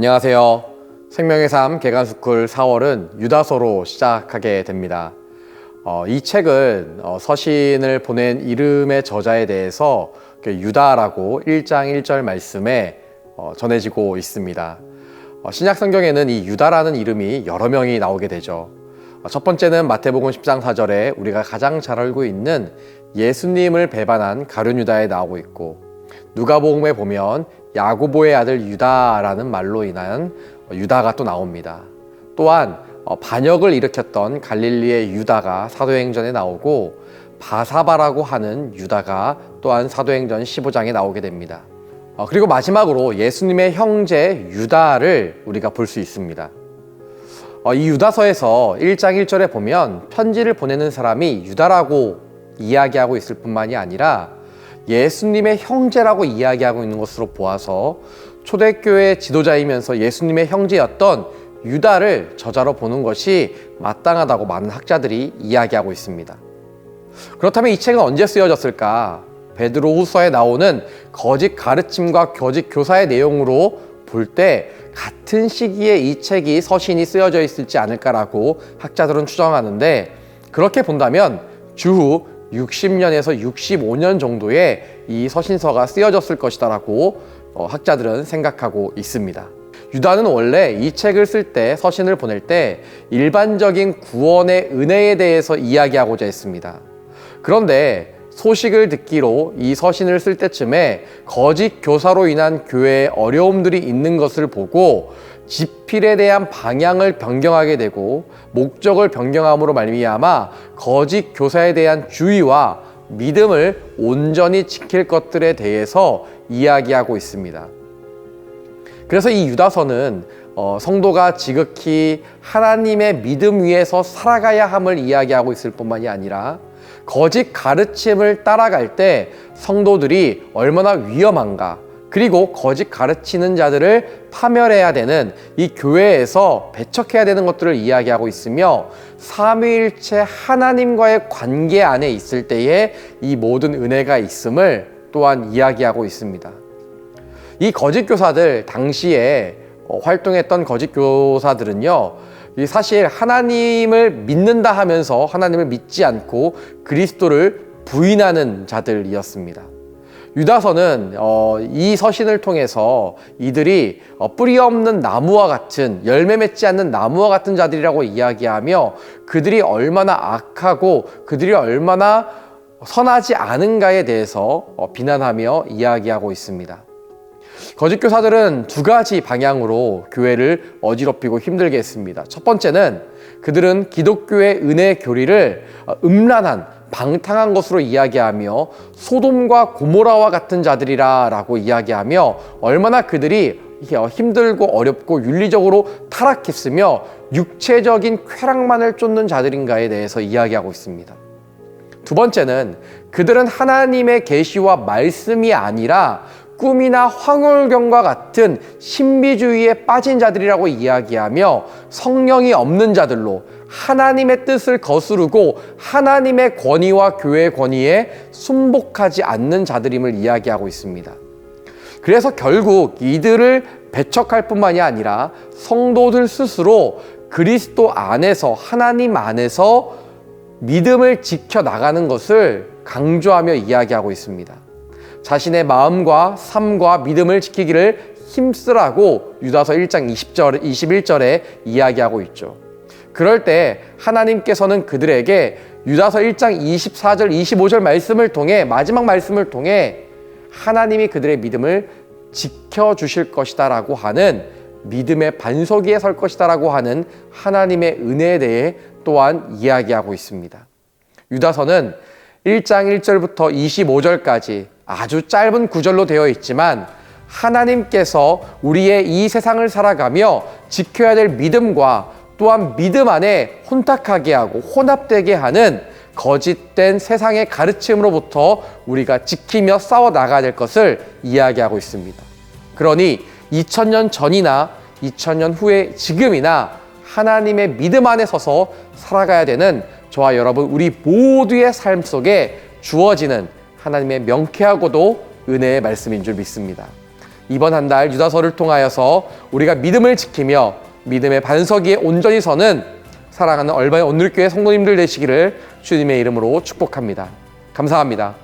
안녕하세요. 생명의 삶 개간스쿨 4월은 유다서로 시작하게 됩니다. 이 책은 서신을 보낸 이름의 저자에 대해서 유다라고 1장 1절 말씀에 전해지고 있습니다. 신약 성경에는 이 유다라는 이름이 여러 명이 나오게 되죠. 첫 번째는 마태복음 10장 4절에 우리가 가장 잘 알고 있는 예수님을 배반한 가룟 유다에 나오고 있고, 누가복음에 보면 야고보의 아들 유다라는 말로 인한 유다가 또 나옵니다. 또한 반역을 일으켰던 갈릴리의 유다가 사도행전에 나오고, 바사바라고 하는 유다가 또한 사도행전 15장에 나오게 됩니다. 그리고 마지막으로 예수님의 형제 유다를 우리가 볼 수 있습니다. 이 유다서에서 1장 1절에 보면 편지를 보내는 사람이 유다라고 이야기하고 있을 뿐만이 아니라 예수님의 형제라고 이야기하고 있는 것으로 보아서 초대교회 지도자이면서 예수님의 형제였던 유다를 저자로 보는 것이 마땅하다고 많은 학자들이 이야기하고 있습니다. 그렇다면 이 책은 언제 쓰여졌을까? 베드로후서에 나오는 거짓 가르침과 거짓 교사의 내용으로 볼 때 같은 시기에 이 책이 서신이 쓰여져 있을지 않을까라고 학자들은 추정하는데, 그렇게 본다면 주후 60년에서 65년 정도에 이 서신서가 쓰여졌을 것이다라고 학자들은 생각하고 있습니다. 유다는 원래 이 책을 쓸 때, 서신을 보낼 때 일반적인 구원의 은혜에 대해서 이야기하고자 했습니다. 그런데 소식을 듣기로 이 서신을 쓸 때쯤에 거짓 교사로 인한 교회에 어려움들이 있는 것을 보고 지필에 대한 방향을 변경하게 되고 목적을 변경함으로 말미암아 거짓 교사에 대한 주의와 믿음을 온전히 지킬 것들에 대해서 이야기하고 있습니다. 그래서 이 유다서는 성도가 지극히 하나님의 믿음 위에서 살아가야 함을 이야기하고 있을 뿐만이 아니라 거짓 가르침을 따라갈 때 성도들이 얼마나 위험한가, 그리고 거짓 가르치는 자들을 파멸해야 되는, 이 교회에서 배척해야 되는 것들을 이야기하고 있으며, 삼위일체 하나님과의 관계 안에 있을 때에 이 모든 은혜가 있음을 또한 이야기하고 있습니다. 이 거짓 교사들, 당시에 활동했던 거짓 교사들은요, 사실 하나님을 믿는다 하면서 하나님을 믿지 않고 그리스도를 부인하는 자들이었습니다. 유다서는 이 서신을 통해서 이들이 뿌리 없는 나무와 같은, 열매 맺지 않는 나무와 같은 자들이라고 이야기하며 그들이 얼마나 악하고 그들이 얼마나 선하지 않은가에 대해서 비난하며 이야기하고 있습니다. 거짓 교사들은 두 가지 방향으로 교회를 어지럽히고 힘들게 했습니다. 첫 번째는 그들은 기독교의 은혜 교리를 음란한, 방탕한 것으로 이야기하며 소돔과 고모라와 같은 자들이라고 이야기하며 얼마나 그들이 힘들고 어렵고 윤리적으로 타락했으며 육체적인 쾌락만을 쫓는 자들인가에 대해서 이야기하고 있습니다. 두 번째는 그들은 하나님의 계시와 말씀이 아니라 꿈이나 황홀경과 같은 신비주의에 빠진 자들이라고 이야기하며 성령이 없는 자들로 하나님의 뜻을 거스르고 하나님의 권위와 교회의 권위에 순복하지 않는 자들임을 이야기하고 있습니다. 그래서 결국 이들을 배척할 뿐만이 아니라 성도들 스스로 그리스도 안에서, 하나님 안에서 믿음을 지켜나가는 것을 강조하며 이야기하고 있습니다. 자신의 마음과 삶과 믿음을 지키기를 힘쓰라고 유다서 1장 21절에 이야기하고 있죠. 그럴 때 하나님께서는 그들에게 유다서 1장 24절, 25절 말씀을 통해, 마지막 말씀을 통해 하나님이 그들의 믿음을 지켜주실 것이다 라고 하는, 믿음의 반석 위에 설 것이다 라고 하는 하나님의 은혜에 대해 또한 이야기하고 있습니다. 유다서는 1장 1절부터 25절까지 아주 짧은 구절로 되어 있지만 하나님께서 우리의 이 세상을 살아가며 지켜야 될 믿음과 또한 믿음 안에 혼탁하게 하고 혼합되게 하는 거짓된 세상의 가르침으로부터 우리가 지키며 싸워 나가야 될 것을 이야기하고 있습니다. 그러니 2000년 전이나 2000년 후에 지금이나 하나님의 믿음 안에 서서 살아가야 되는 저와 여러분, 우리 모두의 삶 속에 주어지는 하나님의 명쾌하고도 은혜의 말씀인 줄 믿습니다. 이번 한 달 유다서를 통하여서 우리가 믿음을 지키며 믿음의 반석 위에 온전히 서는 사랑하는 얼바의 온누리교회 성도님들 되시기를 주님의 이름으로 축복합니다. 감사합니다.